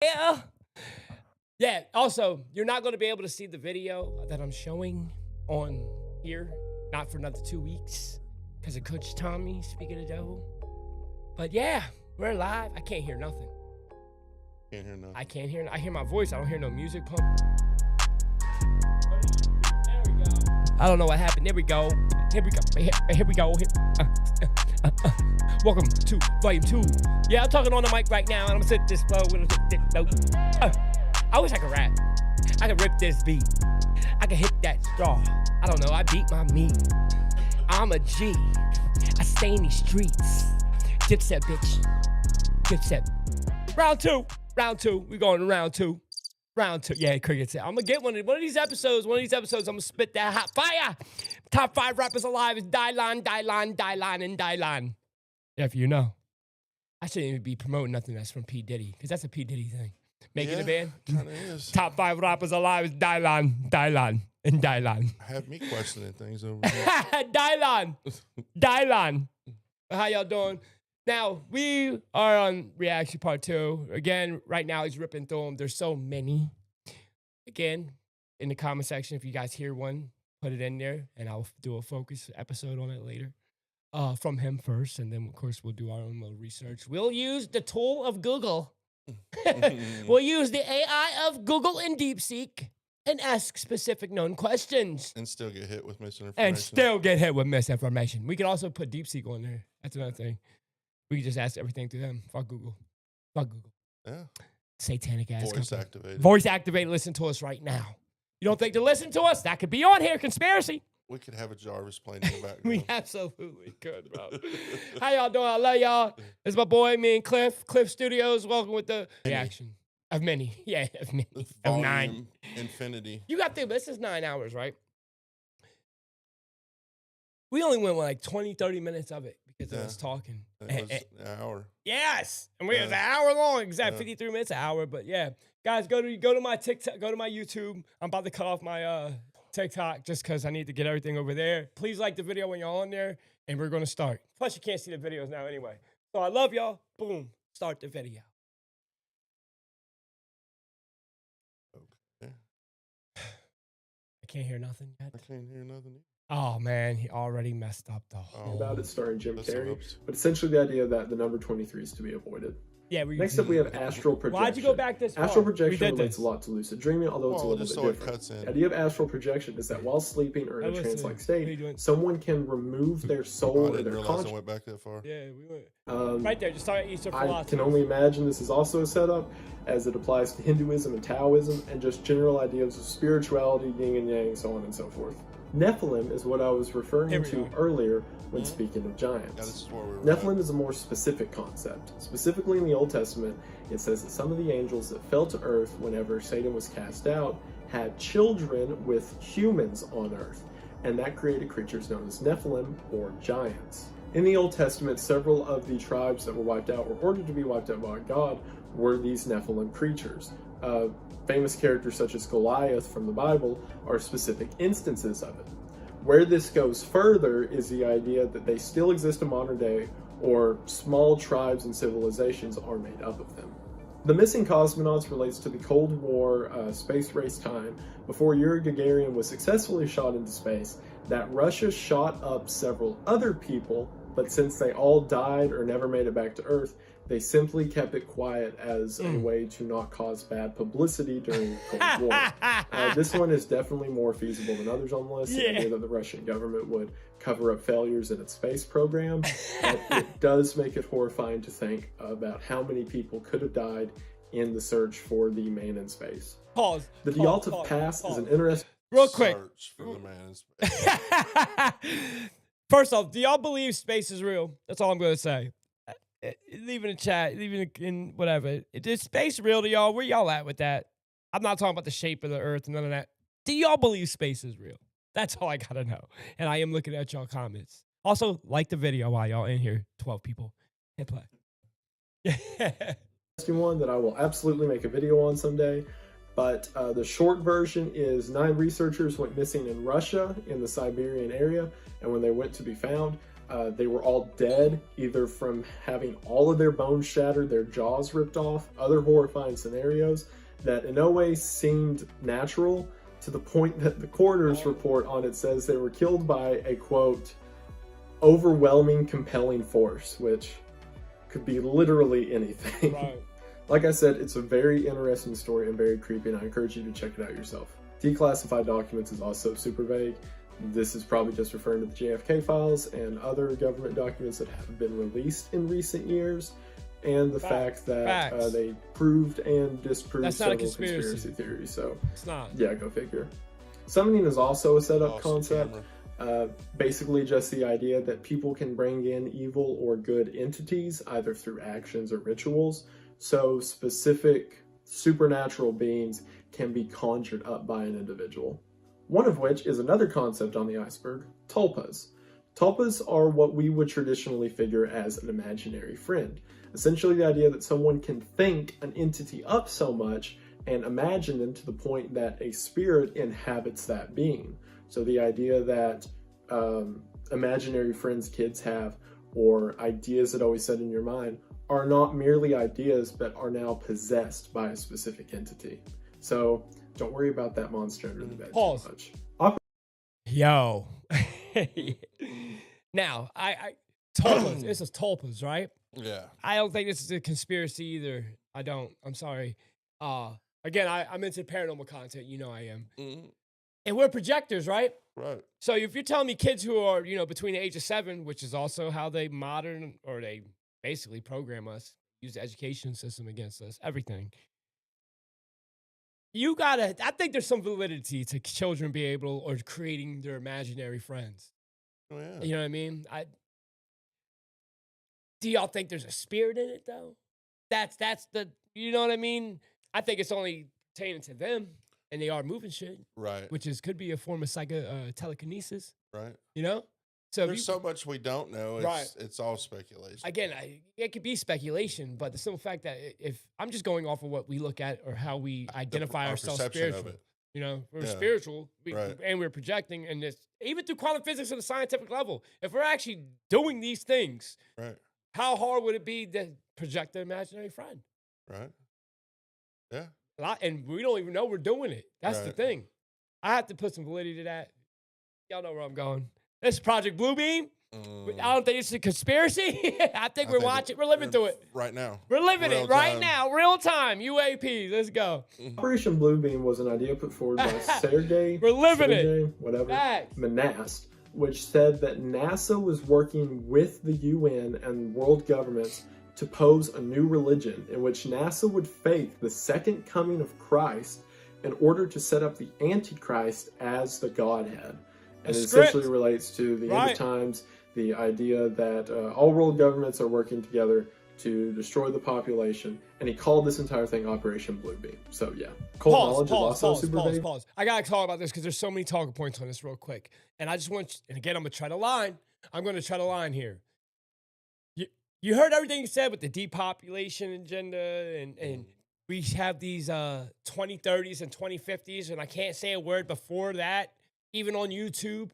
Yeah. Yeah. Also, you're not going to be able to see the video that I'm showing on here, not for another 2 weeks, because of Coach Tommy speaking of devil. But yeah, we're live. I can't hear nothing. Can't hear nothing. I can't hear. I hear my voice. I don't hear no music pump. I don't know what happened. There we go. Here we go. Here we go. Welcome to volume 2. Yeah, I'm talking on the mic right now, and I'm gonna sit this flow with I wish I could rap. I could rip this beat. I could hit that straw. I don't know. I beat my meat. I'm a G. I stay in these streets. Dipset, bitch. Dipset. Round 2. Round 2. We're going to round 2. Round 2. Yeah, crickets. I'm gonna get one of these episodes. I'm gonna spit that hot fire. Top 5 rappers alive is Dylan, and Dylan. If you know. I shouldn't even be promoting nothing that's from P. Diddy, because that's a P. Diddy thing. Making a band. Kinda is. Top 5 rappers alive is Dylan, and Dylan. Have me questioning things over here. Dylan. How y'all doing? Now, we are on reaction part 2. Again, right now he's ripping through them. There's so many. Again, in the comment section, if you guys hear one, put it in there, and I'll do a focus episode on it later. From him first, and then, of course, we'll do our own little research. We'll use the tool of Google. We'll use the AI of Google and DeepSeek and ask specific known questions. And still get hit with misinformation. We can also put DeepSeek on there. That's another thing. We can just ask everything through them. Fuck Google. Yeah. Satanic ass. Voice activated. Voice activated. Listen to us right now. You don't think to listen to us? That could be on here. Conspiracy. We could have a Jarvis playing in the background. We absolutely could, bro. How y'all doing? I love y'all. It's my boy, me and Cliff. Cliff Studios. Welcome with the reaction of many. Yeah, of many. Of 9. Infinity. You got this is 9 hours, right? We only went like 20, 30 minutes of it because of us talking. It was an hour. Yes. And it was an hour long. Exact 53 minutes, an hour. But yeah. Guys, go to my TikTok, go to my YouTube. I'm about to cut off my TikTok just because I need to get everything over there. Please like the video when you're on there, and we're going to start. Plus, you can't see the videos now anyway. So I love y'all. Boom. Start the video. Okay. I can't hear nothing yet. I can't hear nothing either. Oh, man. He already messed up, though. About it, starring Jim That's Carrey. oops. But essentially the idea that the number 23 is to be avoided. Yeah. Next up, we have astral projection. Why'd you go back this far? Astral We projection did relates this. a lot to lucid dreaming, although it's a little just bit so it different. cuts in. The idea of astral projection is that while sleeping or in a listen. trance-like What are you state, doing? someone can remove their soul I or didn't their realize I conscious. went back that far. Yeah, we went. Right there. Just start at Eastern I philosophy. can only imagine this is also a setup, as it applies to Hinduism and Taoism, and just general ideas of spirituality, yin and yang, so on and so forth. Nephilim is what I was referring Here we to go. earlier when speaking of Yeah, giants. this is where we were Nephilim at. is a more specific concept. Specifically in the Old Testament, it says that some of the angels that fell to earth whenever Satan was cast out had children with humans on earth, and that created creatures known as Nephilim, or giants. In the Old Testament, several of the tribes that were wiped out or ordered to be wiped out by God were these Nephilim creatures. Famous characters such as Goliath from the Bible are specific instances of it. Where this goes further is the idea that they still exist in modern day, or small tribes and civilizations are made up of them. The missing cosmonauts relates to the Cold War space race time before Yuri Gagarin was successfully shot into space, that Russia shot up several other people, but since they all died or never made it back to Earth, they simply kept it quiet as a way to not cause bad publicity during the Cold War. This one is definitely more feasible than others on the list. The idea that the Russian government would cover up failures in its space program. But it does make it horrifying to think about how many people could have died in the search for the man in space. Pause. The Dyalta Pass is an interesting... Real quick. Search for the man in space. First off, do y'all believe space is real? That's all I'm going to say. Leave in the chat, leave in whatever. Is space real to y'all? Where y'all at with that? I'm not talking about the shape of the earth and none of that. Do y'all believe space is real? That's all I got to know. And I am looking at y'all comments. Also, like the video while y'all in here. 12 people. Hit play. one that I will absolutely make a video on someday. But the short version is 9 researchers went missing in Russia in the Siberian area, and when they went to be found, They were all dead, either from having all of their bones shattered, their jaws ripped off, other horrifying scenarios that in no way seemed natural, to the point that the coroner's report on it says they were killed by a, quote, overwhelming compelling force, which could be literally anything. Right. Like I said, it's a very interesting story and very creepy, and I encourage you to check it out yourself. Declassified documents is also super vague. This is probably just referring to the JFK files and other government documents that have been released in recent years, and the fact that they proved and disproved That's not a several conspiracy. conspiracy theories. So It's not. yeah, go figure. Summoning is also a setup concept. Basically just the idea that people can bring in evil or good entities either through actions or rituals. So specific supernatural beings can be conjured up by an individual. One of which is another concept on the iceberg, tulpas. Tulpas are what we would traditionally figure as an imaginary friend. Essentially the idea that someone can think an entity up so much and imagine them to the point that a spirit inhabits that being. So the idea that imaginary friends kids have, or ideas that always set in your mind, are not merely ideas but are now possessed by a specific entity. So don't worry about that monster under the bed too much. Yo. Now, I tulpas. This is tulpas, right? Yeah. I don't think this is a conspiracy either. I don't. I'm sorry. Again, I'm into paranormal content. You know I am. Mm-hmm. And we're projectors, right? Right. So if you're telling me kids who are, between the age of 7, which is also how they they basically program us, use the education system against us, everything. I think there's some validity to children being able or creating their imaginary friends. Oh, yeah. You know what I mean? Do y'all think there's a spirit in it though? That's you know what I mean? I think it's only pertaining to them, and they are moving shit, Right. which could be a form of telekinesis. Right. So There's so much we don't know. It's all speculation. Again, it could be speculation, but the simple fact that if I'm just going off of what we look at or how we identify Our ourselves perception spiritual, of it. we're Yeah. spiritual, Right. and we're projecting, and this even through quantum physics at a scientific level, if we're actually doing these things, Right. how hard would it be to project an imaginary friend? Right. Yeah. And we don't even know we're doing it. That's the Right. thing. I have to put some validity to that. Y'all know where I'm going. This is Project Bluebeam. I don't think it's a conspiracy. I think we're watching. We're living through it. Right now. We're living Real it right time. now. Real time. UAP. Let's go. Operation Bluebeam was an idea put forward by Sergey We're living it. Sergey, Manast, which said that NASA was working with the UN and world governments to pose a new religion in which NASA would fake the second coming of Christ in order to set up the Antichrist as the Godhead. And it essentially relates to the end of times, the idea that all world governments are working together to destroy the population, and he called this entire thing Operation Bluebeam. So yeah, Pause. I gotta talk about this because there's so many talking points on this real quick, and I just want. And again, I'm gonna try to line here. You heard everything you said with the depopulation agenda, and we have these 2030s and 2050s, and I can't say a word before that, even on YouTube,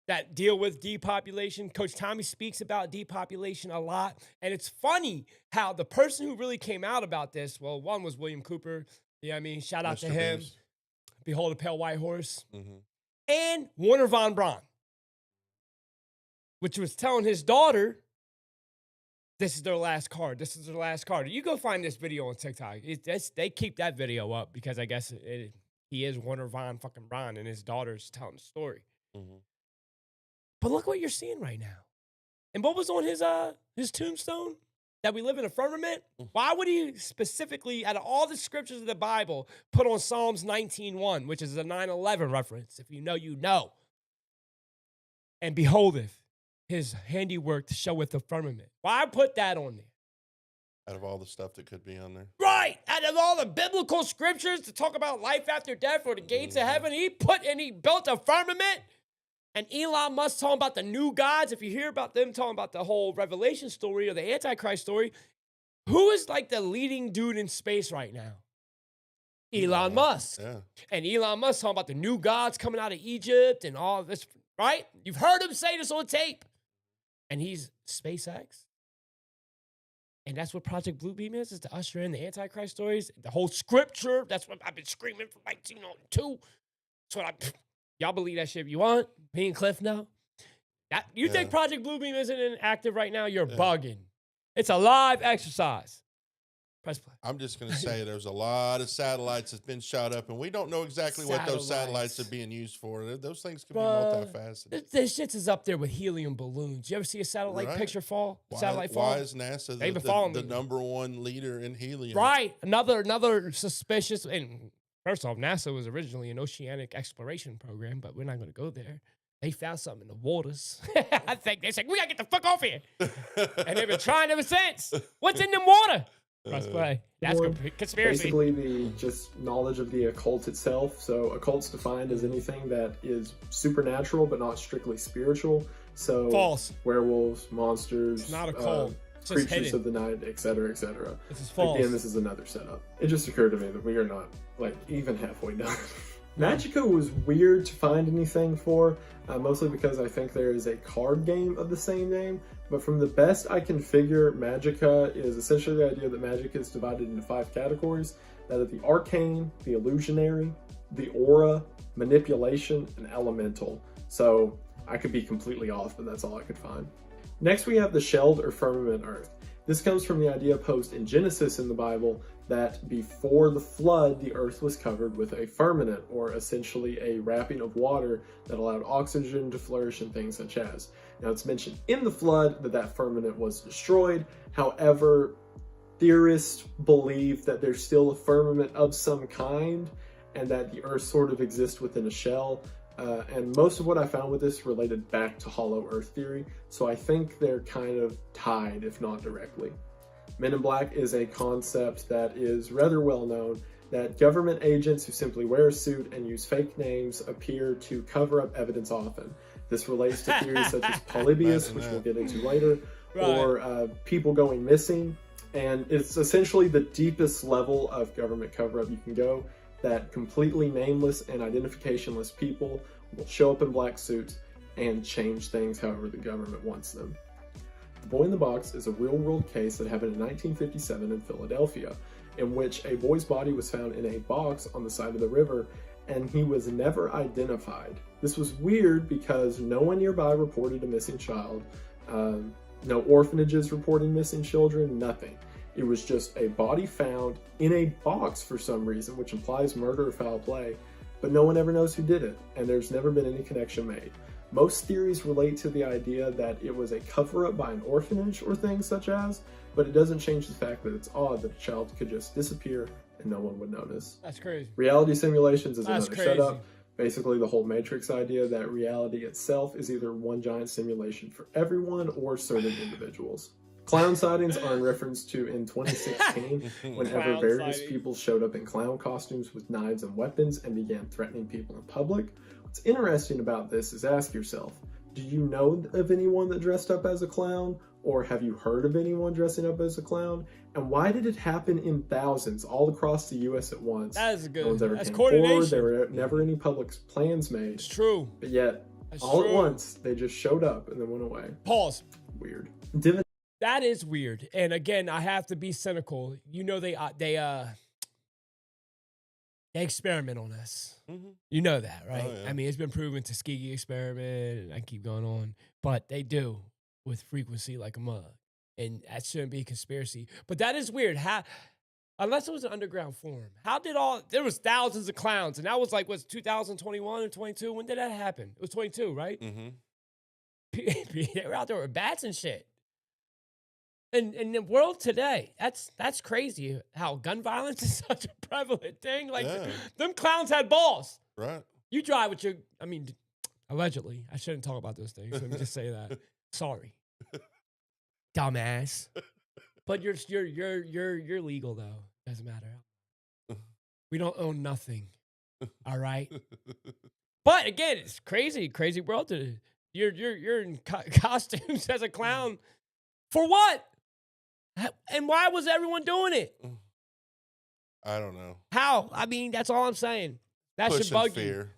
that deal with depopulation. Coach Tommy speaks about depopulation a lot. And it's funny how the person who really came out about this, well, one was William Cooper. Shout out to him. Beast. Behold a Pale White Horse. Mm-hmm. And Warner Von Braun, which was telling his daughter, this is their last card. This is their last card. You go find this video on TikTok. They keep that video up because I guess he is Warner Von fucking Braun, and his daughter's telling the story. Mm-hmm. But look what you're seeing right now. And what was on his tombstone? That we live in a firmament? Why would he specifically, out of all the scriptures of the Bible, put on Psalms 19:1, which is a 9/11 reference? If you know, you know. And beholdeth his handiwork showeth the firmament. Why put that on there? Out of all the stuff that could be on there. Right. Out of all the biblical scriptures to talk about life after death or the gates of heaven, he built a firmament. And Elon Musk talking about the new gods. If you hear about them talking about the whole Revelation story or the Antichrist story, who is like the leading dude in space right now? Elon Musk. Yeah. And Elon Musk talking about the new gods coming out of Egypt and all this, right? You've heard him say this on tape. and he's SpaceX. And that's what Project Bluebeam is to usher in the Antichrist stories. The whole scripture, that's what I've been screaming for 1902. That's what y'all believe that shit if you want. Me and Cliff know. You think Project Bluebeam isn't active right now? You're bugging. It's a live exercise. Press play. I'm just going to say there's a lot of satellites that's been shot up, and we don't know exactly what those satellites are being used for. Those things could be multifaceted. This shit is up there with helium balloons. You ever see a satellite picture fall? Satellite fall? Why is NASA the number one leader in helium? Right. Another suspicious. And first off, NASA was originally an oceanic exploration program, but we're not going to go there. They found something in the waters. I think they said, we got to get the fuck off here. And they've been trying ever since. What's in the water? Press play. That's conspiracy. Basically, the just knowledge of the occult itself. So, occult's defined as anything that is supernatural but not strictly spiritual. So, false. Werewolves, monsters, it's not occult. Creatures of the night, etc., etc. This is false. Again, this is another setup. It just occurred to me that we are not even halfway done. Magica was weird to find anything for, mostly because I think there is a card game of the same name. But from the best I can figure, Magica is essentially the idea that magic is divided into 5 categories. That are the arcane, the illusionary, the aura, manipulation, and elemental. So I could be completely off, but that's all I could find. Next we have the shelled or firmament earth. This comes from the idea posed in Genesis in the Bible that before the flood, the earth was covered with a firmament, or essentially a wrapping of water that allowed oxygen to flourish and things such as. Now it's mentioned in the flood that firmament was destroyed. However, theorists believe that there's still a firmament of some kind and that the earth sort of exists within a shell. And most of what I found with this related back to hollow earth theory, so I think they're kind of tied, if not directly. Men in Black is a concept that is rather well known, that government agents who simply wear a suit and use fake names appear to cover up evidence often. This relates to theories such as Polybius, which we'll get into later, or people going missing. And it's essentially the deepest level of government cover-up you can go, that completely nameless and identificationless people will show up in black suits and change things however the government wants them. The Boy in the Box is a real-world case that happened in 1957 in Philadelphia, in which a boy's body was found in a box on the side of the river, and he was never identified. This was weird because no one nearby reported a missing child, no orphanages reporting missing children, nothing. It was just a body found in a box for some reason, which implies murder or foul play, but no one ever knows who did it, and there's never been any connection made. Most theories relate to the idea that it was a cover-up by an orphanage or things such as, but it doesn't change the fact that it's odd that a child could just disappear and no one would notice. That's crazy. Reality simulations is another setup. Basically, the whole Matrix idea that reality itself is either one giant simulation for everyone or certain individuals. Clown sightings are in reference to in 2016, whenever various people showed up in clown costumes with knives and weapons and began threatening people in public. What's interesting about this is ask yourself, do you know of anyone that dressed up as a clown? Or have you heard of anyone dressing up as a clown? And why did it happen in thousands all across the U.S. at once? That is good. No one's ever That's came coordination. forward. There were never any public plans made. It's true. But yet, That's all true. at once, they just showed up and then went away. Pause. Weird. That is weird. And again, I have to be cynical. You know, they experiment on us. Mm-hmm. You know that, right? Oh, yeah. I mean, it's been proven Tuskegee experiment, and I keep going on. But they do with frequency like a mug. And that shouldn't be a conspiracy. But that is weird. How, unless it was an underground forum, there was thousands of clowns. And that was like, 2021 or 22? When did that happen? It was 22, right? Mm-hmm. They were out there with bats and shit. And in the world today, that's crazy how gun violence is such a prevalent thing. Like, them clowns had balls. Right. You drive with allegedly. I shouldn't talk about those things. Let me just say that. Sorry. Dumbass. But you're legal though. Doesn't matter. We don't own nothing. All right. But again, it's crazy world today. You're in costumes as a clown. For what? And why was everyone doing it? I don't know. How? I mean, that's all I'm saying. That should Pushing bug fear.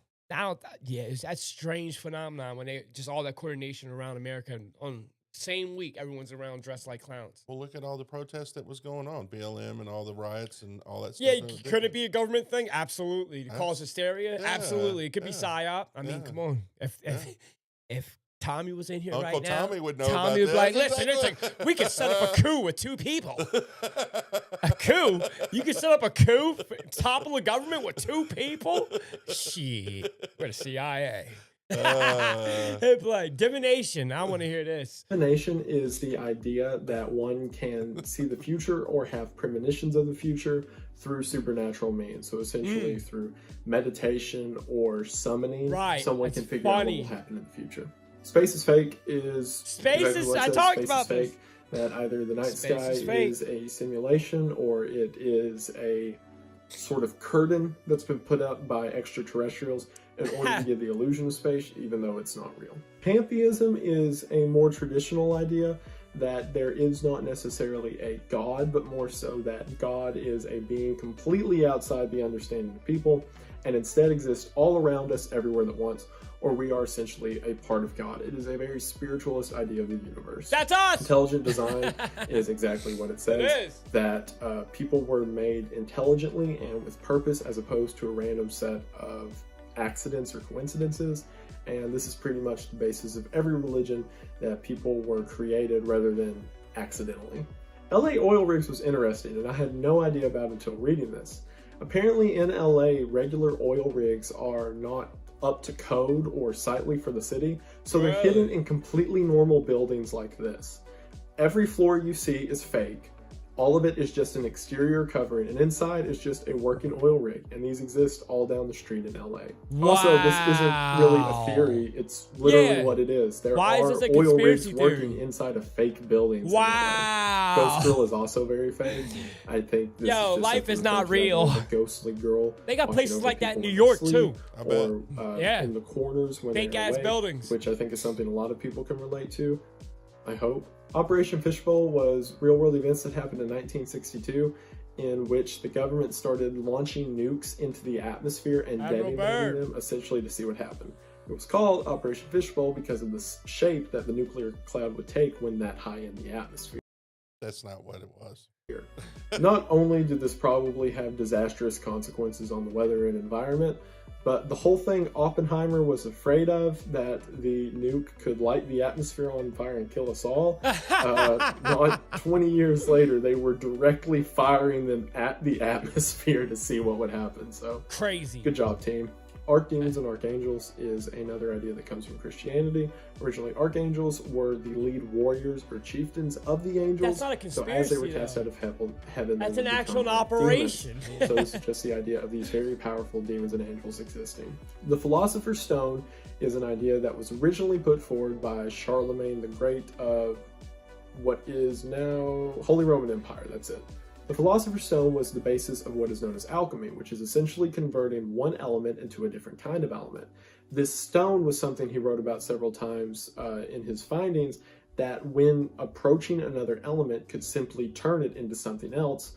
you. That's strange phenomenon when they just all that coordination around America on same week, everyone's around dressed like clowns. Well, look at all the protests that was going on, BLM and all the riots and all that stuff. Yeah, could it be a government thing? Absolutely. To cause hysteria? Yeah, Absolutely. It could be yeah, psyop. I mean, yeah, come on. If Tommy was in here Uncle right now, Tommy would know Tommy would about be like, that. listen, it's like, we could set up a coup with 2 people. A coup? You could set up a coup, topple the government with 2 people? Shit. We're the CIA. It's like divination. I want to hear this. Divination is the idea that one can see the future or have premonitions of the future through supernatural means. So essentially through meditation or summoning, Right, someone it's can figure out what funny. will happen in the future. Space is fake is Space exactly is- what it I says. talked Space about is fake, this. that either the night Space sky is fake. is a simulation or it is a sort of curtain that's been put up by extraterrestrials in order to give the illusion of space, even though it's not real. Pantheism is a more traditional idea that there is not necessarily a God, but more so that God is a being completely outside the understanding of people and instead exists all around us everywhere at once, or we are essentially a part of God. It is a very spiritualist idea of the universe. That's us. Intelligent design is exactly what it says. It is. That people were made intelligently and with purpose as opposed to a random set of accidents or coincidences. And this is pretty much the basis of every religion, that people were created rather than accidentally. LA oil rigs was interesting, and I had no idea about it until reading this. Apparently in LA, regular oil rigs are not up to code or sightly for the city, so they're Really? hidden in completely normal buildings like this. Every floor you see is fake. All of it is just an exterior covering, and inside is just a working oil rig, and these exist all down the street in LA. Also, this isn't really a theory, it's literally Yeah. what it is. There Why is are this a oil rigs conspiracy working theory? inside of fake buildings. in LA. Wow. Ghost Girl is also very fake. I think this Yo, is just life simply is the not fact that there's real. a ghostly girl. They got watching places over like that in people New when York, they too. sleep, or Yeah. in the corners when Fake they're ass awake, buildings. which I think is something a lot of people can relate to. I hope. Operation Fishbowl was real-world events that happened in 1962, in which the government started launching nukes into the atmosphere and Admiral detonating Byrd. them, essentially to see what happened. It was called Operation Fishbowl because of the shape that the nuclear cloud would take when that high in the atmosphere. That's not what it was. Not only did this probably have disastrous consequences on the weather and environment, but the whole thing Oppenheimer was afraid of, that the nuke could light the atmosphere on fire and kill us all. Not 20 years later, they were directly firing them at the atmosphere to see what would happen. So Crazy. good job, team. Archdemons and archangels is another idea that comes from Christianity. Originally, archangels were the lead warriors or chieftains of the angels. That's not a So as they were conspiracy, cast though. out of heaven, That's they an would actual become operation. demons. So this is just the idea of these very powerful demons and angels existing. The Philosopher's Stone is an idea that was originally put forward by Charlemagne the Great of what is now Holy Roman Empire. That's it. The Philosopher's Stone was the basis of what is known as alchemy, which is essentially converting one element into a different kind of element. This stone was something he wrote about several times in his findings, that when approaching another element could simply turn it into something else.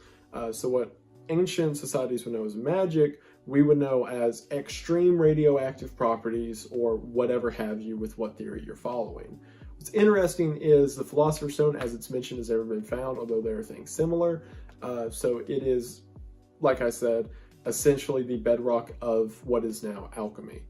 So what ancient societies would know as magic, we would know as extreme radioactive properties or whatever have you with what theory you're following. What's interesting is the Philosopher's Stone, as it's mentioned, has never been found, although there are things similar. So it is, like I said, essentially the bedrock of what is now alchemy.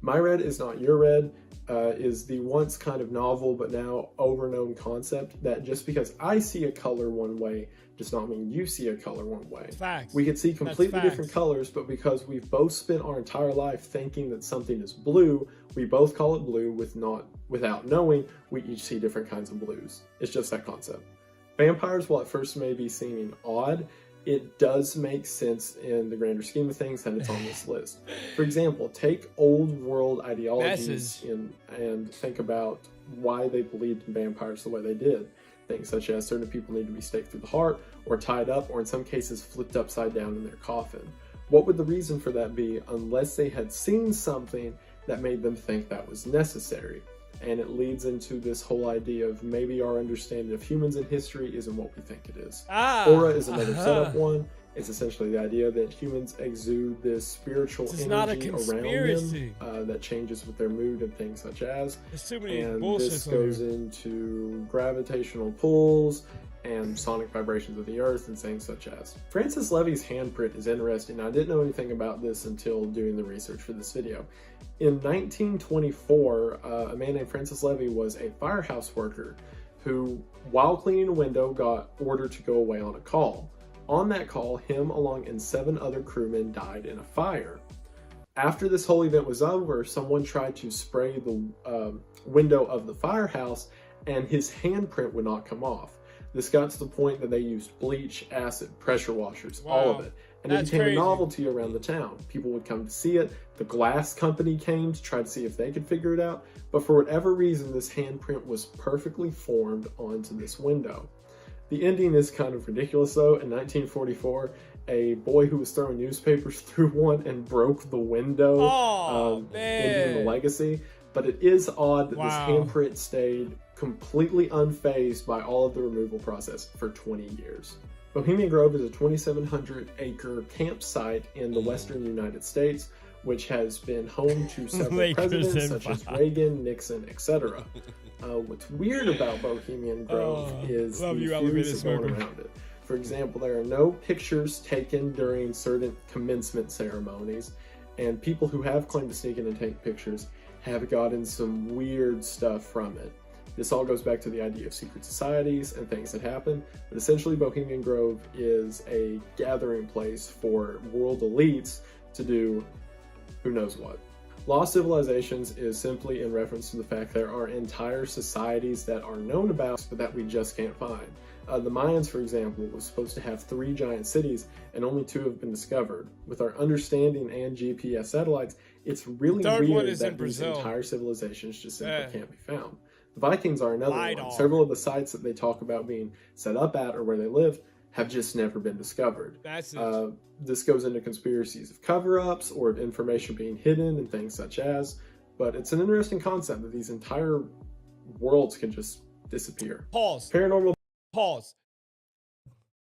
My Red is Not Your Red is the once kind of novel but now overknown concept that just because I see a color one way does not mean you see a color one way. Facts. We could see completely facts. different colors, but because we've both spent our entire life thinking that something is blue, we both call it blue without knowing we each see different kinds of blues. It's just that concept. Vampires, while at first may be seeming odd, it does make sense in the grander scheme of things that it's on this list. For example, take old world ideologies and think about why they believed in vampires the way they did. Things such as certain people need to be staked through the heart, or tied up, or in some cases flipped upside down in their coffin. What would the reason for that be unless they had seen something that made them think that was necessary? And it leads into this whole idea of maybe our understanding of humans in history isn't what we think it is. Aura is another setup one. It's essentially the idea that humans exude this spiritual This is not a energy around conspiracy. them that changes with their mood and things such as. There's too many And bullshits this on goes here. into gravitational pulls and sonic vibrations of the earth and things such as. Francis Levy's handprint is interesting. I didn't know anything about this until doing the research for this video. In 1924, a man named Francis Levy was a firehouse worker who, while cleaning a window, got ordered to go away on a call. On that call, him along and 7 other crewmen died in a fire. After this whole event was over, someone tried to spray the window of the firehouse and his handprint would not come off. This got to the point that they used bleach, acid, pressure washers, all of Wow. it. And That's it became crazy. a novelty around the town. People would come to see it. The glass company came to try to see if they could figure it out. But for whatever reason, this handprint was perfectly formed onto this window. The ending is kind of ridiculous though. In 1944, a boy who was throwing newspapers through one and broke the window, Oh, ending the man. legacy. But it is odd that Wow. this handprint stayed completely unfazed by all of the removal process for 20 years. Bohemian Grove is a 2,700-acre campsite in the western United States, which has been home to several Lakers presidents and such as fire. Reagan, Nixon, etc. What's weird about Bohemian Grove Oh, is the love you, theories elevated that go smoker. around it. For example, there are no pictures taken during certain commencement ceremonies, and people who have claimed to sneak in and take pictures have gotten some weird stuff from it. This all goes back to the idea of secret societies and things that happen, but essentially Bohemian Grove is a gathering place for world elites to do who knows what. Lost Civilizations is simply in reference to the fact there are entire societies that are known about, but that we just can't find. The Mayans, for example, was supposed to have 3 giant cities, and only 2 have been discovered. With our understanding and GPS satellites, it's really Third one weird is in that these Brazil. entire civilizations just simply Yeah. can't be found. The Vikings are another LiDAR. one. Several of the sites that they talk about being set up at or where they lived have just never been discovered. That's it. This goes into conspiracies of cover-ups or of information being hidden and things such as, but it's an interesting concept that these entire worlds can just disappear. Pause. Paranormal. Pause.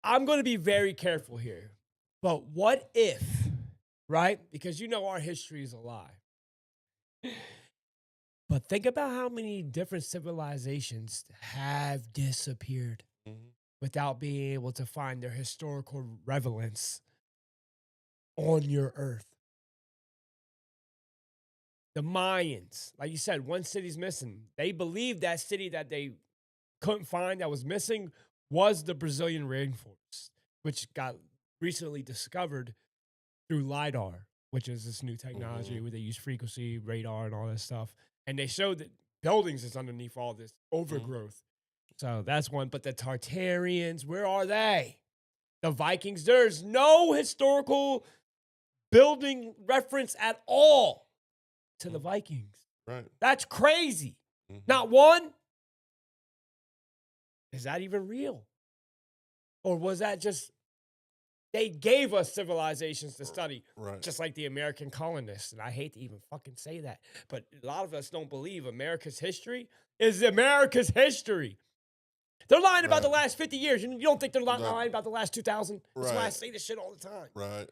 I'm going to be very careful here. But what if, right? Because you know our history is a lie. But think about how many different civilizations have disappeared Mhm. without being able to find their historical relevance on your earth. The Mayans, like you said, one city's missing. They believe that city that they couldn't find that was missing was the Brazilian rainforest, which got recently discovered through LiDAR, which is this new technology where they use frequency, radar, and all this stuff. And they showed that buildings is underneath all this overgrowth. So that's one. But the Tartarians, where are they? The Vikings, there's no historical building reference at all to the Vikings. Right. That's crazy. Mhm. Not one. Is that even real? Or was that just they gave us civilizations to study, Right. just like the American colonists? And I hate to even fucking say that, but a lot of us don't believe America's history is America's history. They're lying about the Right. last 50 years. You don't think they're No. lying about the last 2,000? That's why I Right. say this shit all the time. Right.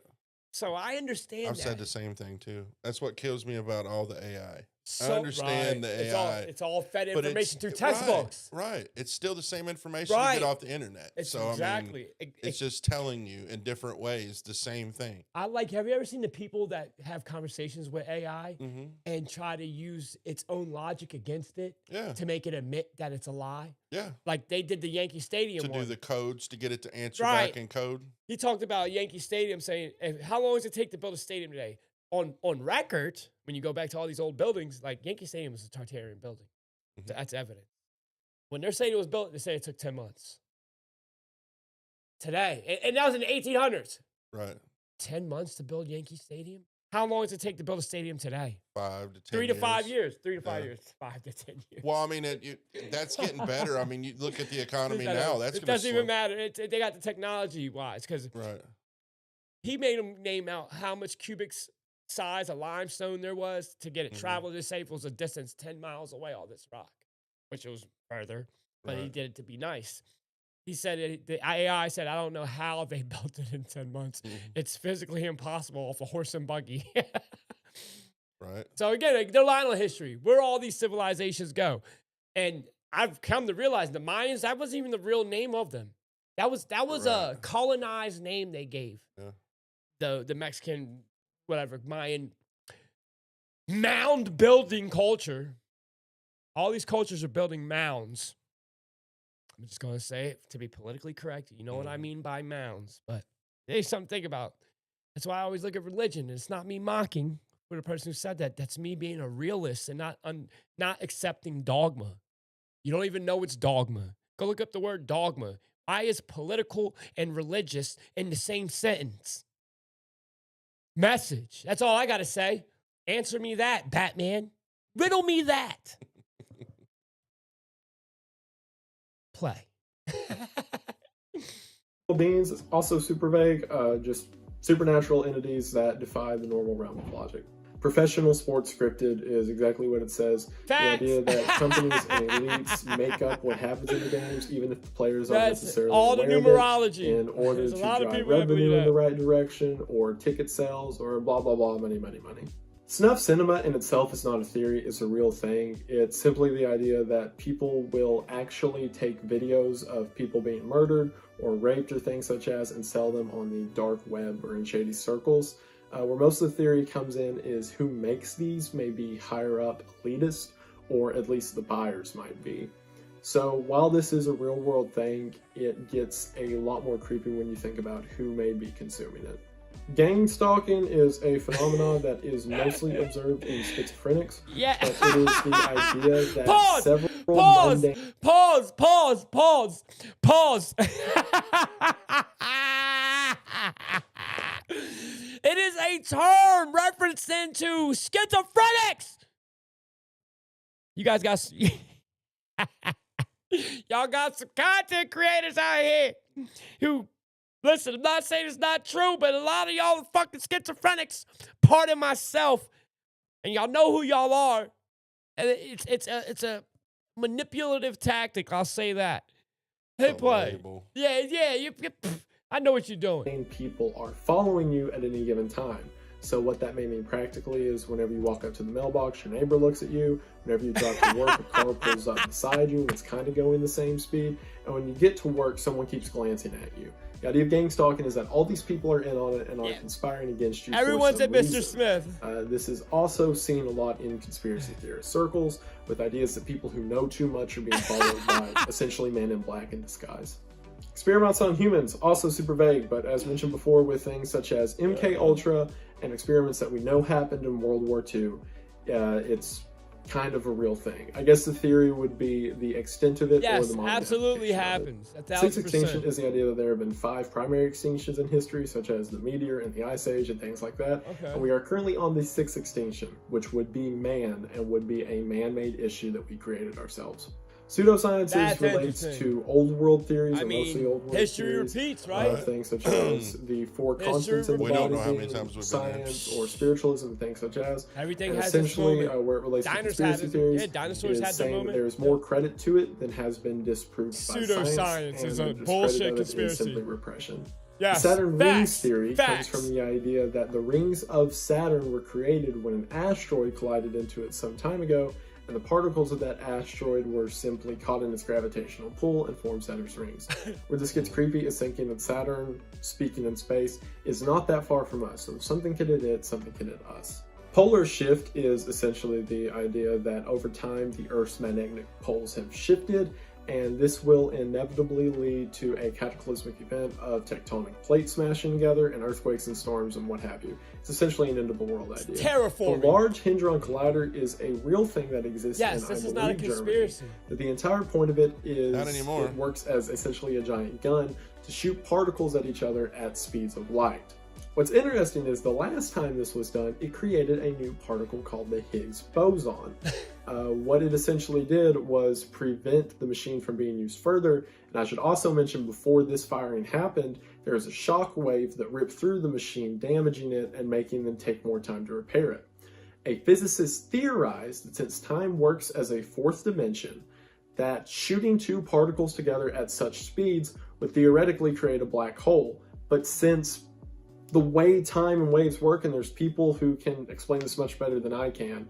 So I understand I've that. said the same thing too. That's what kills me about all the AI. So- understand the AI, It's all fed But information through it's textbooks. Right. It's still the same information you Right. get off the internet. It's so exactly. I mean, it's just telling you in different ways the same thing. have you ever seen the people that have conversations with AI Mm-hmm. and try to use its own logic against it Yeah. to make it admit that it's a lie? Yeah. Like they did the Yankee Stadium To do one. the codes to get it to answer Right. back in code. He talked about Yankee Stadium saying, how long does it take to build a stadium today? On record, when you go back to all these old buildings, like Yankee Stadium was a Tartarian building. Mhm. That's evident. When they're saying it was built, they say it took 10 months. Today, and that was in the 1800s. Right. 10 months to build Yankee Stadium? How long does it take to build a stadium today? 5 to 10 3 to 5 years. 3 to 5 Yeah. years. 5 to 10 years. Well, I mean, that's getting better. I mean, you look at the economy It now. That's it going doesn't even matter. They got the technology wise because Right. he made him name out how much cubic size of limestone there was to get it Mhm. traveled to say it was a distance 10 miles away, all this rock, which it was further, but he Right. did it to be nice. He said the AI said, I don't know how they built it in 10 months. It's physically impossible off a horse and buggy. Right. So again, they're lying on history. Where all these civilizations go. And I've come to realize the Mayans, that wasn't even the real name of them. That was a colonized name they gave. Yeah. The Mexican, whatever, Mayan mound building culture. All these cultures are building mounds. I'm just going to say it to be politically correct. You know what I mean by mounds, but there's something to think about. That's why I always look at religion. It's not me mocking for the person who said that. That's me being a realist and not accepting dogma. You don't even know it's dogma. Go look up the word dogma. Why is political and religious in the same sentence? Message. That's all I got to say. Answer me that, Batman. Riddle me that. Play. Beings is also super vague, just supernatural entities that defy the normal realm of logic. Professional sports scripted is exactly what it says. Facts. The idea that companies and elites make up what happens in the games, even if the players aren't That's necessarily all the aware of numerology. it, in order There's to a lot of drive people that believe revenue in that. the right direction, or ticket sales, or blah, blah, blah, money, money, money. Snuff cinema in itself is not a theory, it's a real thing. It's simply the idea that people will actually take videos of people being murdered or raped or things such as and sell them on the dark web or in shady circles. Where most of the theory comes in is who makes these may be higher up elitist, or at least the buyers might be. So while this is a real world thing, it gets a lot more creepy when you think about who may be consuming it. Gang stalking is a phenomenon that is mostly observed in schizophrenics. Yeah. But it is the idea that Pause. several Pause. mundane... Pause. It is a term referenced into schizophrenics. You guys got... Y'all got some content creators out here who... Listen, I'm not saying it's not true, but a lot of y'all are fucking schizophrenics. Pardon myself. And y'all know who y'all are. And it's a manipulative tactic, I'll say that. Hit play. Label. Yeah, I know what you're doing. People are following you at any given time. So what that may mean practically is whenever you walk up to the mailbox, your neighbor looks at you. Whenever you drive to work, a car pulls up beside you and it's kind of going the same speed. And when you get to work, someone keeps glancing at you. The idea of gang stalking is that all these people are in on it and are conspiring against you. Everyone's at Mr. reason. Smith. This is also seen a lot in conspiracy theorist circles, with ideas that people who know too much are being followed by essentially men in black in disguise. Experiments on humans, also super vague, but as mentioned before with things such as MK Ultra and experiments that we know happened in World War II, it's kind of a real thing. I guess the theory would be the extent of it, or the modern absolutely application of it. happens. 6 extinction is the idea that there have been 5 primary extinctions in history, such as the meteor and the ice age and things like that. Okay. And we are currently on the 6th extinction, which would be man and would be a man-made issue that we created ourselves. Pseudosciences relates to old world theories, and mostly old world history theories. repeats, right? Things such as the 4 constants in the We body don't know how many being times we've been science or spiritualism and things such as. Everything And has its essentially, moment. where it relates to Dinosaurs conspiracy had it. theories, Yeah, dinosaurs is had their saying moment. there's more credit to it than has been disproved by Pseudoscience science, is and a the discredit bullshit of it is conspiracy. simply repression. Yes. The Saturn rings theory Facts. comes from the idea that the rings of Saturn were created when an asteroid collided into it some time ago, and the particles of that asteroid were simply caught in its gravitational pull and formed Saturn's rings. Where this gets creepy is thinking that Saturn, speaking in space, is not that far from us. So if something could hit it, something could hit us. Polar shift is essentially the idea that over time the Earth's magnetic poles have shifted, and this will inevitably lead to a cataclysmic event of tectonic plates smashing together and earthquakes and storms and what have you. It's essentially an end-of-the-world idea. Terraforming. The Large Hadron Collider is a real thing that exists Yes, in, this I is not a believe, conspiracy. Germany. But the entire point of it is Not anymore. it works as essentially a giant gun to shoot particles at each other at speeds of light. What's interesting is the last time this was done, it created a new particle called the Higgs boson. What it essentially did was prevent the machine from being used further. And I should also mention, before this firing happened, there was a shock wave that ripped through the machine, damaging it and making them take more time to repair it. A physicist theorized that since time works as a 4th dimension, that shooting two particles together at such speeds would theoretically create a black hole. But since the way time and waves work, and there's people who can explain this much better than I can,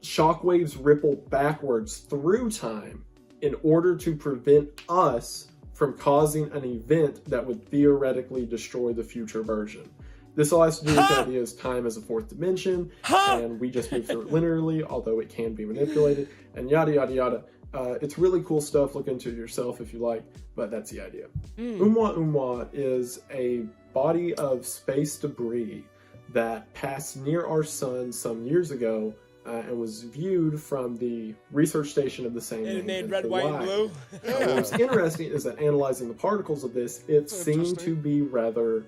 shock waves ripple backwards through time in order to prevent us from causing an event that would theoretically destroy the future version. This all has to do with the idea of time as a fourth dimension, and we just move through it linearly, although it can be manipulated, and yada, yada, yada. It's really cool stuff. Look into it yourself if you like, but that's the idea. Oumuamua is a body of space debris that passed near our sun some years ago and was viewed from the research station of the same name. And it made red, white, and blue. What's interesting is that analyzing the particles of this, it seemed to be rather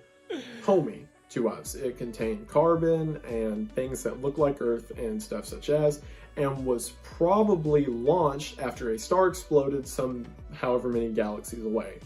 homey to us. It contained carbon and things that look like Earth and stuff such as, and was probably launched after a star exploded some however many galaxies away.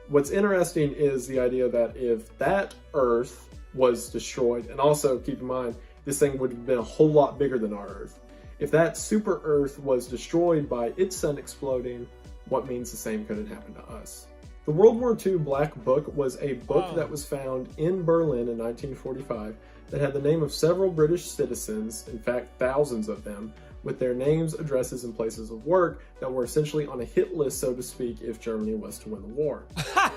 What's interesting is the idea that if that Earth was destroyed, and also keep in mind, this thing would have been a whole lot bigger than our Earth. If that super Earth was destroyed by its sun exploding, what means the same couldn't happen to us? The World War II Black Book was a book that was found in Berlin in 1945 that had the name of several British citizens, in fact thousands of them, with their names, addresses, and places of work that were essentially on a hit list, so to speak, if Germany was to win the war.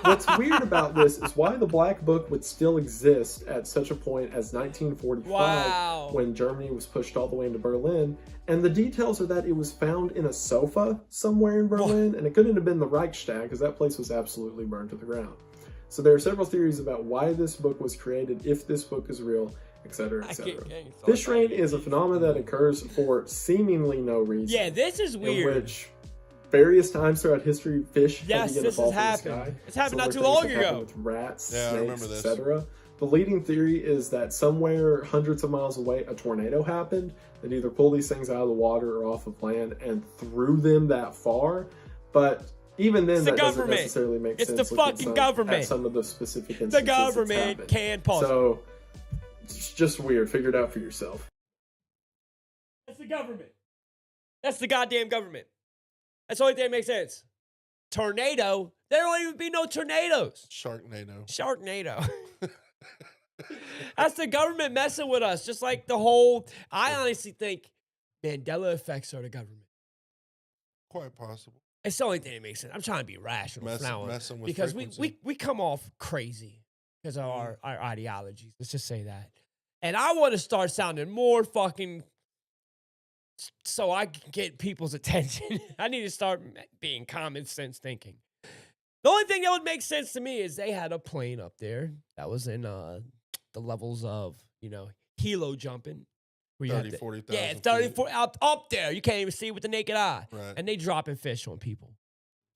What's weird about this is why the Black Book would still exist at such a point as 1945 when Germany was pushed all the way into Berlin. And the details are that it was found in a sofa somewhere in Berlin, and it couldn't have been the Reichstag because that place was absolutely burned to the ground. So there are several theories about why this book was created, if this book is real, etc., etc. Fish rain is a phenomenon that occurs for seemingly no reason. Yeah, this is weird. In which various times throughout history, fish have to get involved in the sky. It's happened not too long ago. With rats, snakes, etc. The leading theory is that somewhere hundreds of miles away, a tornado happened that either pulled these things out of the water or off of land and threw them that far. But even then, that doesn't necessarily make sense. It's the fucking government. At some of the specific instances, the government can pause. So it's just weird. Figure it out for yourself. That's the government. That's the goddamn government. That's the only thing that makes sense. Tornado? There won't even be no tornadoes. Sharknado. That's the government messing with us. Just like the whole, I honestly think Mandela effects are the government. Quite possible. It's the only thing that makes sense. I'm trying to be rational now because we come off crazy because of our ideologies. Let's just say that. And I want to start sounding more fucking so I can get people's attention. I need to start being common sense thinking. The only thing that would make sense to me is they had a plane up there that was in the levels of, helo jumping. 30, 40,000 yeah, 30, 40, up there. You can't even see it with the naked eye. Right. And they dropping fish on people.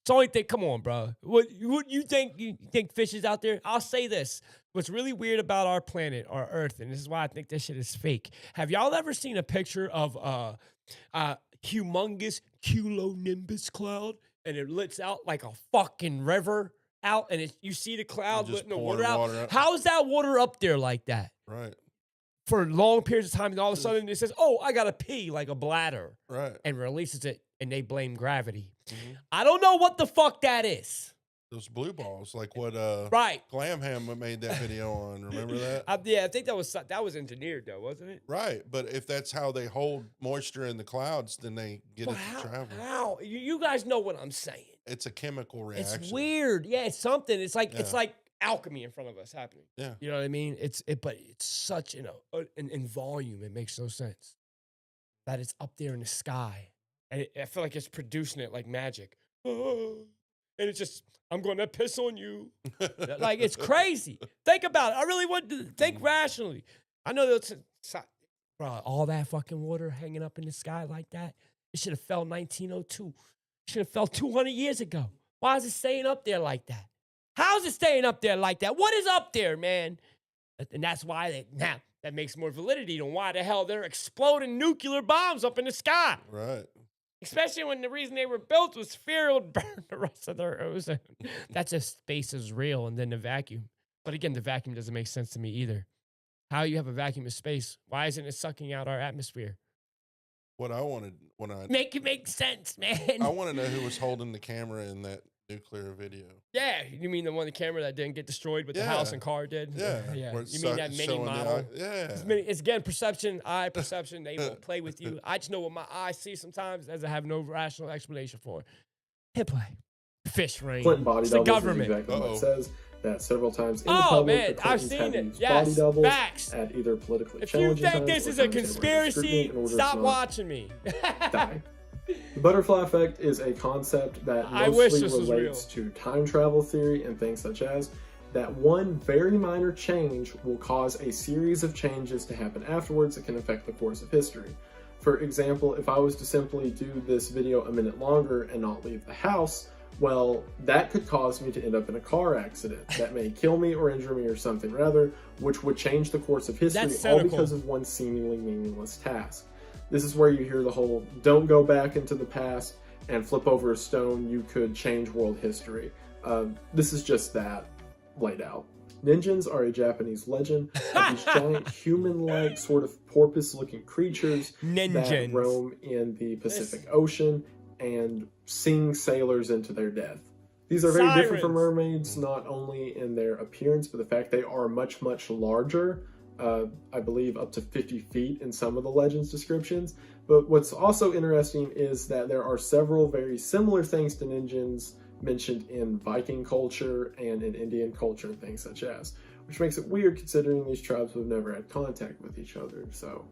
It's the only thing, come on, bro. What you think fish is out there? I'll say this. What's really weird about our planet, our Earth, and this is why I think this shit is fake. Have y'all ever seen a picture of a humongous cumulonimbus cloud? And it lets out like a fucking river out, and you see the cloud letting the water out. How is that water up there like that? Right. For long periods of time, and all of a sudden it says, "Oh, I gotta pee," like a bladder, right? And releases it, and they blame gravity. Mm-hmm. I don't know what the fuck that is. Those blue balls, like what Glamham made that video on. Remember that? Yeah, I think that was engineered though, wasn't it? Right, but if that's how they hold moisture in the clouds, then they get it to travel. How? You guys know what I'm saying? It's a chemical reaction. It's weird. Yeah, it's something. It's like it's like alchemy in front of us happening. Yeah, you know what I mean? But it's such in volume. It makes no sense that it's up there in the sky, and I feel like it's producing it like magic. And it's just, I'm going to piss on you. Like, it's crazy. Think about it. I really want to think rationally. I know that's, bro, all that fucking water hanging up in the sky like that, it should have fell 1902. It should have fell 200 years ago. Why is it staying up there like that? How is it staying up there like that? What is up there, man? And that's why that makes more validity than why the hell they're exploding nuclear bombs up in the sky. Right. Especially when the reason they were built was fear it would burn the rest of their ozone. That's if space is real and then the vacuum. But again, the vacuum doesn't make sense to me either. How you have a vacuum of space? Why isn't it sucking out our atmosphere? What I wanted when Make it make sense, man. I want to know who was holding the camera in that nuclear video. Yeah, you mean the one, the camera that didn't get destroyed, but the house and car did? Yeah, yeah. where You it's mean that mini showing the model? eye- yeah. It's again perception, eye perception. They will play with you. I just know what my eyes see sometimes, as I have no rational explanation for. Hit play, fish ring. Clinton body It's the doubles government. is exactly what Uh-oh. it says. That several times in the Oh, public, man, the I've Clintons seen have it. used Yes, body doubles facts. at either politically If you challenging think times this or is a times that were under scrutiny conspiracy, in order to stop not watching me. die. The butterfly effect is a concept that I wish mostly this was relates to time travel theory and things such as that one very minor change will cause a series of changes to happen afterwards that can affect the course of history. For example, if I was to simply do this video a minute longer and not leave the house, well, that could cause me to end up in a car accident that may kill me or injure me or something rather, which would change the course of history That's all cynical. because of one seemingly meaningless task. This is where you hear the whole, don't go back into the past and flip over a stone, you could change world history. This is just that laid out. Ninjins are a Japanese legend of these giant human-like sort of porpoise-looking creatures that Ninjins. roam in the Pacific Ocean and sing sailors into their death. These are very different from Sirens. mermaids, not only in their appearance, but the fact they are much, much larger. I believe up to 50 feet in some of the legends descriptions. But what's also interesting is that there are several very similar things to ninjins mentioned in Viking culture and in Indian culture and things such as, which makes it weird considering these tribes have never had contact with each other. So,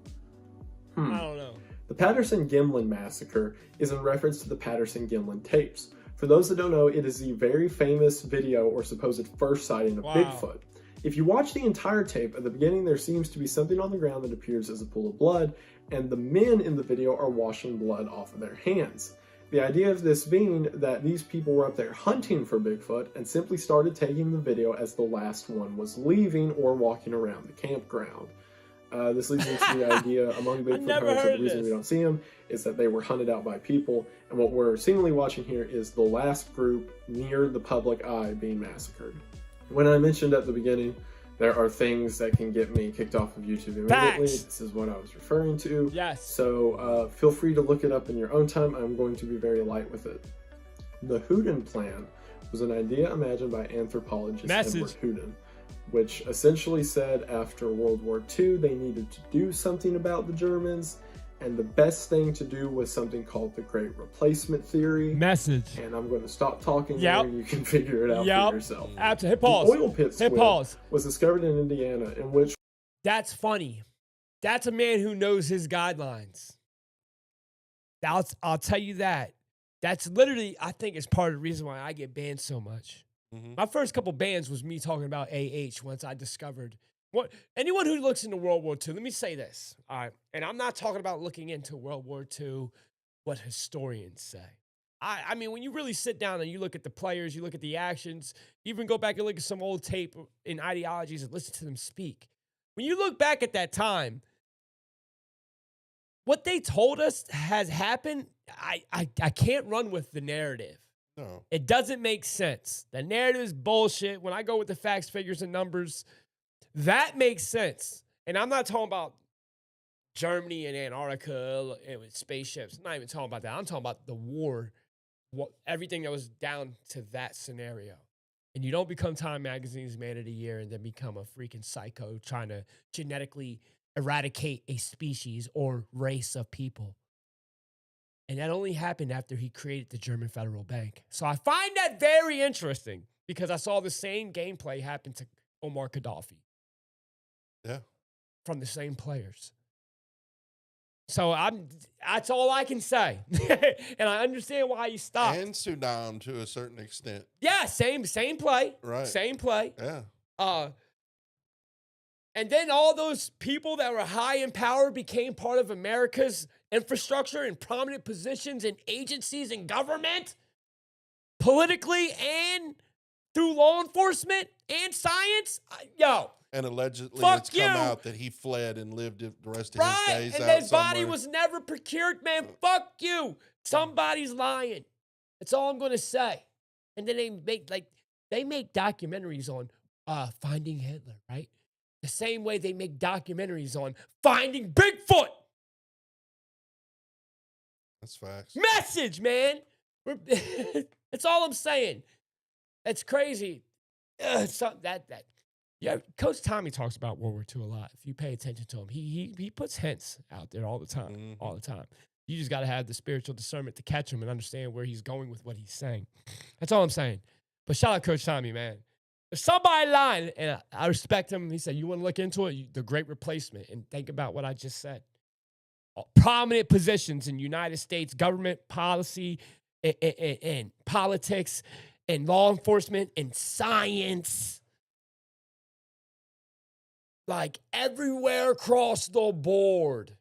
I don't know. the Patterson-Gimlin massacre is in reference to the Patterson-Gimlin tapes. For those that don't know, it is the very famous video or supposed first sighting of Wow. Bigfoot. If you watch the entire tape, at the beginning there seems to be something on the ground that appears as a pool of blood, and the men in the video are washing blood off of their hands. The idea of this being that these people were up there hunting for Bigfoot and simply started taking the video as the last one was leaving or walking around the campground. This leads into the idea among Bigfoot never hunters that heard the reason this. we don't see them is that they were hunted out by people, and what we're seemingly watching here is the last group near the public eye being massacred. When I mentioned at the beginning, there are things that can get me kicked off of YouTube immediately. Facts. This is what I was referring to. Yes. So feel free to look it up in your own time. I'm going to be very light with it. The Houdin Plan was an idea imagined by anthropologist Edward Houdin, which essentially said after World War II they needed to do something about the Germans, and the best thing to do was something called the Great Replacement Theory. Message. And I'm going to stop talking Yep. here and you can figure it out for yourself. Absolutely. Hit The pause. oil pit Hit squid pause. was discovered in Indiana, in which That's funny. That's a man who knows his guidelines. I'll tell you that. That's literally, I think, is part of the reason why I get banned so much. My first couple bans was me talking about AH once I discovered what anyone who looks into World War II, let me say this. All right. And I'm not talking about looking into World War II, what historians say. I mean, when you really sit down and you look at the players, you look at the actions, even go back and look at some old tape in ideologies and listen to them speak. When you look back at that time, what they told us has happened, I can't run with the narrative. No. It doesn't make sense. The narrative is bullshit. When I go with the facts, figures, and numbers, that makes sense. And I'm not talking about Germany and Antarctica and with spaceships. I'm not even talking about that. I'm talking about the war, everything that was down to that scenario. And you don't become Time Magazine's Man of the Year and then become a freaking psycho trying to genetically eradicate a species or race of people. And that only happened after he created the German Federal Bank. So I find that very interesting because I saw the same gameplay happen to Omar Gaddafi. Yeah. From the same players. So that's all I can say. And I understand why you stopped. And Saddam to a certain extent. Yeah, same play. Right. Same play. Yeah. And then all those people that were high in power became part of America's infrastructure and prominent positions in agencies and government, politically and through law enforcement and science. Yo. And allegedly fuck it's come out that he fled and lived the rest of his days and out his body somewhere. was never procured, man. Fuck you. Somebody's lying. That's all I'm going to say. And then they make documentaries on finding Hitler, right? The same way they make documentaries on finding Bigfoot. That's facts. Message, man. That's all I'm saying. It's crazy. Yeah, Coach Tommy talks about World War II a lot. If you pay attention to him, he puts hints out there all the time, all the time. You just got to have the spiritual discernment to catch him and understand where he's going with what he's saying. That's all I'm saying. But shout out Coach Tommy, man. If somebody lying, and I respect him, he said, you want to look into it, the great replacement, and think about what I just said. Prominent positions in United States government policy and politics and law enforcement and science. Like everywhere across the board.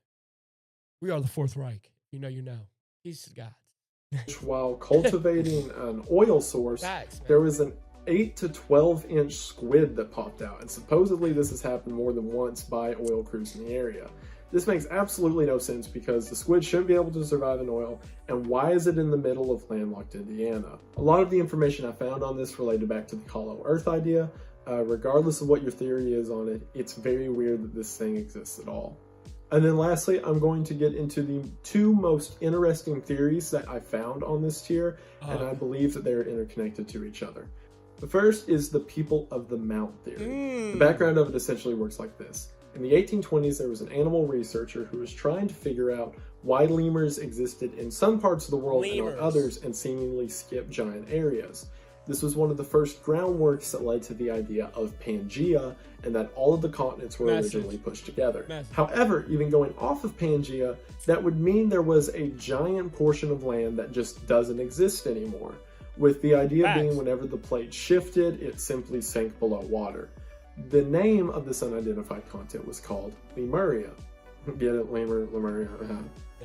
We are the Fourth Reich. You know. Peace to God. While cultivating an oil source, there was an 8 to 12 inch squid that popped out, and supposedly this has happened more than once by oil crews in the area. This makes absolutely no sense because the squid shouldn't be able to survive in oil, and why is it in the middle of landlocked Indiana? A lot of the information I found on this related back to the hollow earth idea. Regardless of what your theory is on it, it's very weird that this thing exists at all. And then lastly, I'm going to get into the two most interesting theories that I found on this tier, and I believe that they're interconnected to each other. The first is the people of the Mount theory. The background of it essentially works like this. In the 1820s, there was an animal researcher who was trying to figure out why lemurs existed in some parts of the world and on others and seemingly skip giant areas. This was one of the first groundworks that led to the idea of Pangea, and that all of the continents were originally pushed together. However, even going off of Pangea, that would mean there was a giant portion of land that just doesn't exist anymore, with the idea being whenever the plate shifted, it simply sank below water. The name of this unidentified continent was called Lemuria. Get it? Lemuria.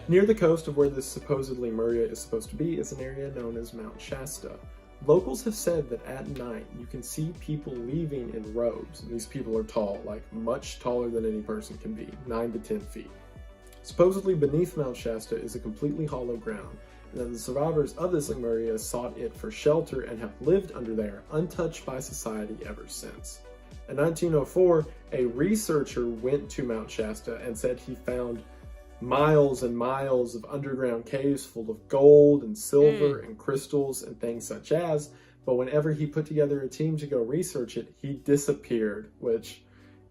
Near the coast of where this supposed Lemuria is supposed to be is an area known as Mount Shasta. Locals have said that at night you can see people leaving in robes, and these people are tall, like much taller than any person can be, 9 to 10 feet. Supposedly beneath Mount Shasta is a completely hollow ground, and that the survivors of this Lemuria sought it for shelter and have lived under there, untouched by society ever since. In 1904, a researcher went to Mount Shasta and said he found miles and miles of underground caves full of gold and silver and crystals and things such as, but whenever he put together a team to go research it, he disappeared, which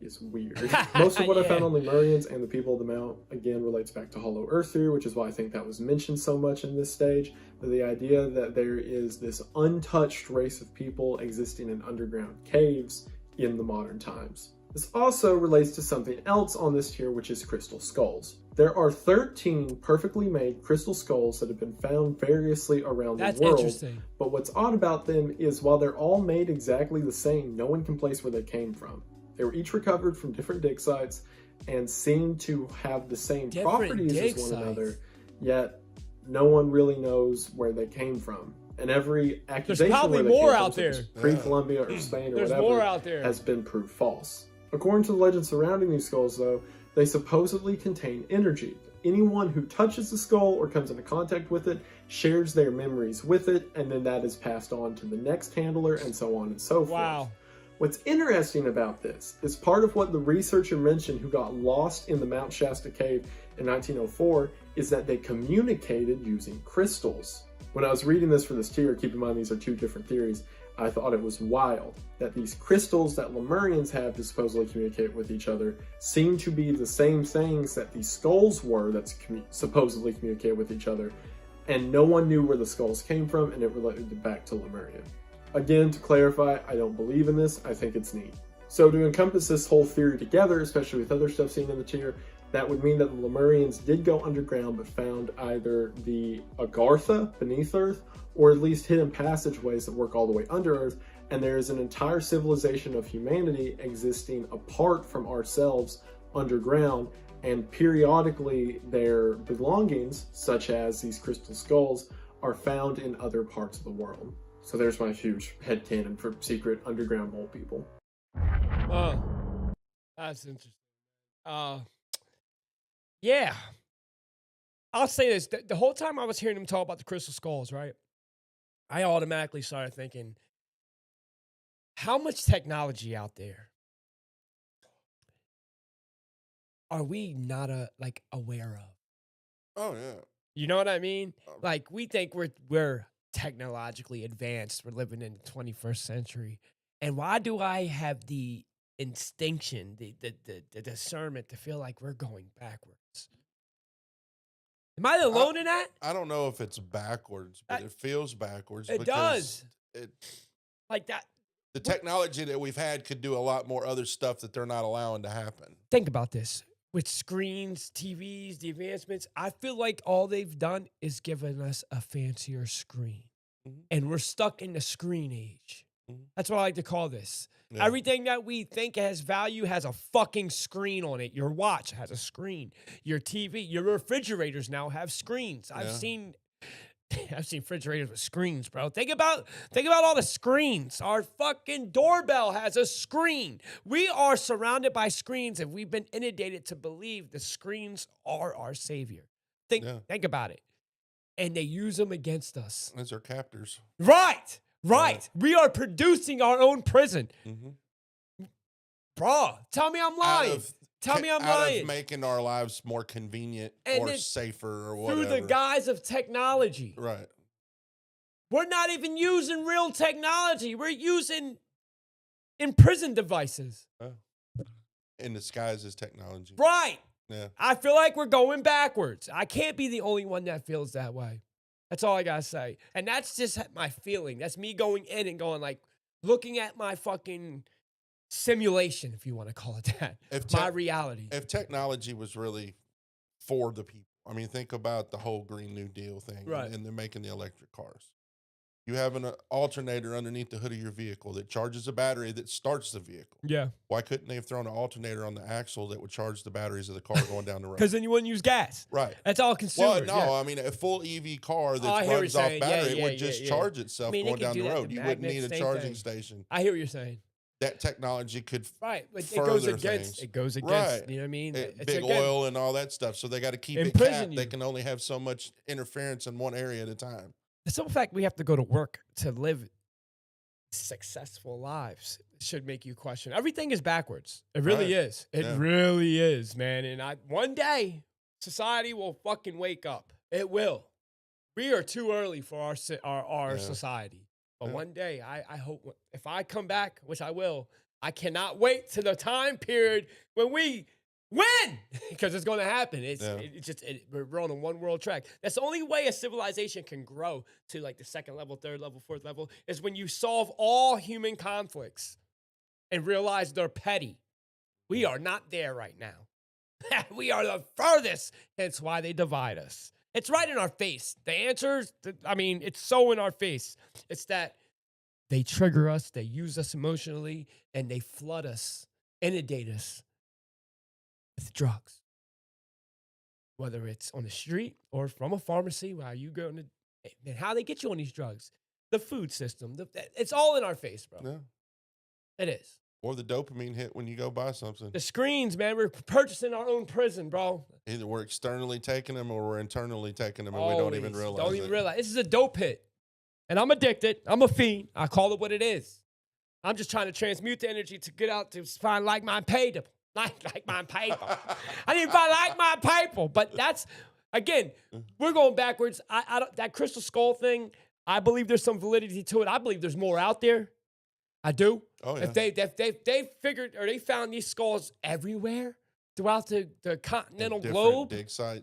is weird. Most of what I found on Lemurians and the people of the Mount, again, relates back to Hollow Earth theory, which is why I think that was mentioned so much in this stage. But the idea that there is this untouched race of people existing in underground caves in the modern times. This also relates to something else on this tier, which is crystal skulls. There are 13 perfectly made crystal skulls that have been found variously around the world. Interesting. But what's odd about them is while they're all made exactly the same, no one can place where they came from. They were each recovered from different dig sites and seem to have the same properties as one another, yet no one really knows where they came from. And every accusation there's probably more out there, pre-Columbia or Spain or whatever, has been proved false. According to the legend surrounding these skulls, though, they supposedly contain energy. Anyone who touches the skull or comes into contact with it shares their memories with it, and then that is passed on to the next handler, and so on and so forth. What's interesting about this is part of what the researcher mentioned who got lost in the Mount Shasta cave in 1904 is that they communicated using crystals. When I was reading this for this tier, keep in mind these are two different theories, I thought it was wild that these crystals that Lemurians have to supposedly communicate with each other seem to be the same things that these skulls were that supposedly communicate with each other, and no one knew where the skulls came from, and it related back to Lemuria. Again, to clarify, I don't believe in this, I think it's neat. So to encompass this whole theory together, especially with other stuff seen in the tier, that would mean that the Lemurians did go underground but found either the Agartha beneath Earth or at least hidden passageways that work all the way under Earth, and there is an entire civilization of humanity existing apart from ourselves underground, and periodically their belongings, such as these crystal skulls, are found in other parts of the world. So there's my huge headcanon for secret underground mole people. That's interesting. Yeah. I'll say this. The whole time I was hearing him talk about the crystal skulls, right? I automatically started thinking, how much technology out there are we not aware of? Oh, yeah. You know what I mean? Like we think we're technologically advanced. We're living in the 21st century. And why do I have the instinction, the discernment to feel like we're going backwards? Am I alone in that? I don't know if it's backwards, but it feels backwards. It does. It, Like that. the technology that we've had could do a lot more other stuff that they're not allowing to happen. Think about this. With screens, TVs, the advancements, I feel like all they've done is given us a fancier screen. Mhm. And we're stuck in the screen age. Mhm. That's what I like to call this. Yeah. Everything that we think has value has a fucking screen on it. Your watch has a screen. Your TV, your refrigerators now have screens. I've Yeah. seen refrigerators with screens, bro. Think about all the screens. Our fucking doorbell has a screen. We are surrounded by screens, and we've been inundated to believe the screens are our savior. Think about it. And they use them against us. As our captors. Right. We are producing our own prison. Mm-hmm. Bro, tell me I'm lying. Tell me I'm lying. Of making our lives more convenient And or then safer or whatever. through the guise of technology. Right. We're not even using real technology. We're using imprisoned devices. In disguise as technology. Right. Yeah. I feel like we're going backwards. I can't be the only one that feels that way. That's all I got to say. And that's just my feeling. That's me going in and going like, looking at my fucking simulation, if you want to call it that. My reality. If technology was really for the people, I mean, think about the whole Green New Deal thing. Right. And they're making the electric cars. You have an alternator underneath the hood of your vehicle that charges a battery that starts the vehicle. Yeah. Why couldn't they have thrown an alternator on the axle that would charge the batteries of the car going down the road? Because then you wouldn't use gas. Right. That's all consumers. Well, no, I mean, a full EV car that runs off battery, it would just charge itself going down the road. You wouldn't need a charging station. I hear what you're saying. That technology could but it further goes against. things. It goes against. Right. You know what I mean? It's big oil and all that stuff. So they got to keep it capped. They can only have so much interference in one area at a time. The simple fact we have to go to work to live successful lives should make you question. Everything is backwards. It really is. It really is, man. And one day society will fucking wake up. It will. We are too early for our society. But one day, I hope if I come back, which I will, I cannot wait to the time period when we win, because it's going to happen. We're on a one world track. That's the only way a civilization can grow to like the second level, third level, fourth level is when you solve all human conflicts and realize they're petty. We are not there right now. We are the furthest. Hence why they divide us. It's right in our face. The answers, it's so in our face. It's that they trigger us, they use us emotionally, and they flood us, inundate us with drugs. Whether it's on the street or from a pharmacy, while you go and how they get you on these drugs, the food system, it's all in our face, bro. Yeah. It is. Or the dopamine hit when you go buy something. The screens, man, we're purchasing our own prison, bro. Either we're externally taking them or we're internally taking them and we don't even realize Don't even realize. This is a dope hit. And I'm addicted. I'm a fiend. I call it what it is. I'm just trying to transmute the energy to get out to find like-minded people. Like-minded people. I need to find like-minded people. But that's, again, we're going backwards. I don't, that crystal skull thing, I believe there's some validity to it. I believe there's more out there. I do. Oh, yeah. If they figured or they found these skulls everywhere throughout the continental globe.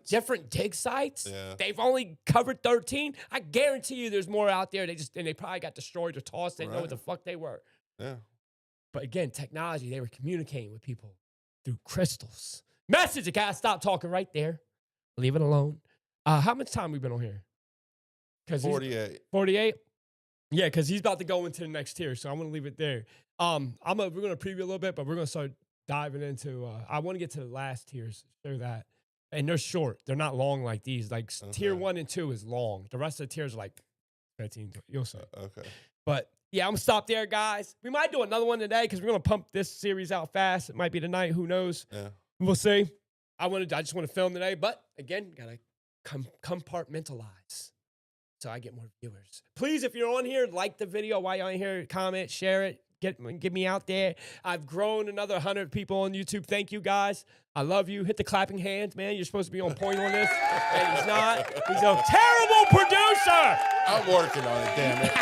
Different dig sites. Yeah. They've only covered 13. I guarantee you there's more out there. They probably got destroyed or tossed. They didn't know what the fuck they were. Yeah. But again, technology, they were communicating with people through crystals. Message, guys, stop talking right there. Leave it alone. How much time we been on here? 48. 48? Yeah, because he's about to go into the next tier, so I'm going to leave it there. We're going to preview a little bit, but we're going to start diving into, I want to get to the last tiers, show that. And they're short. They're not long like these. Like tier 1 and 2 is long. The rest of the tiers are like 15. You'll see. Okay. But yeah, I'm going to stop there, guys. We might do another one today because we're going to pump this series out fast. It might be tonight. Who knows? Yeah. We'll see. I just want to film today, but again, got to compartmentalize. So I get more viewers. Please, if you're on here, like the video while you're on here, comment, share it, Get me out there. I've grown another 100 people on YouTube. Thank you, guys. I love you. Hit the clapping hands, man. You're supposed to be on point on this. And he's not. He's a terrible producer. I'm working on it, damn it.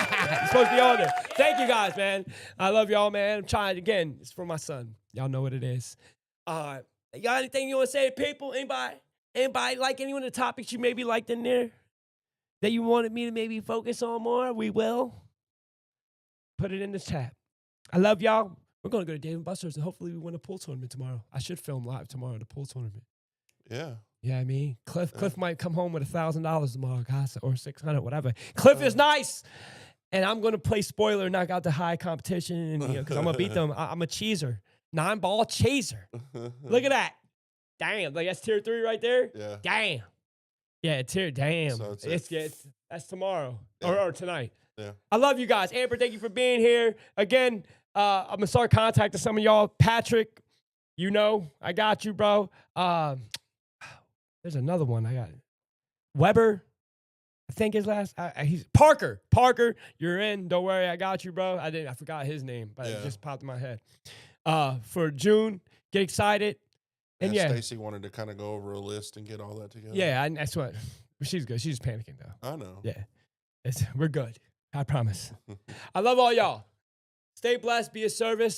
He's supposed to be on there. Thank you, guys, man. I love y'all, man. I'm trying again. It's for my son. Y'all know what it is. You got anything you want to say to people? Anybody like any of the topics you maybe liked in there that you wanted me to maybe focus on more? We will. Put it in the chat. I love y'all. We're going to go to Dave & Buster's, and hopefully we win a pool tournament tomorrow. I should film live tomorrow at a pool tournament. Yeah. Yeah, I mean, Cliff might come home with $1,000 tomorrow, guys, or $600, whatever. Cliff is nice, and I'm going to play spoiler, knock out the high competition, and because I'm going to beat them. I'm a cheeser, 9-ball chaser. Look at that. Damn, like that's tier 3 right there. Yeah. Damn. Yeah, damn. So That's tomorrow Yeah. or tonight. Yeah. I love you guys. Amber, thank you for being here. Again, I'm going to start contacting some of y'all. Patrick, you know, I got you, bro. There's another one I got. Weber, I think his last. He's Parker. Parker, you're in. Don't worry, I got you, bro. I forgot his name, but it just popped in my head. For June, get excited. And yeah, Stacy wanted to kind of go over a list and get all that together. yeah, that's what. She's good. She's panicking though. I know. Yeah, we're good. I promise. I love all y'all. Stay blessed. Be a service.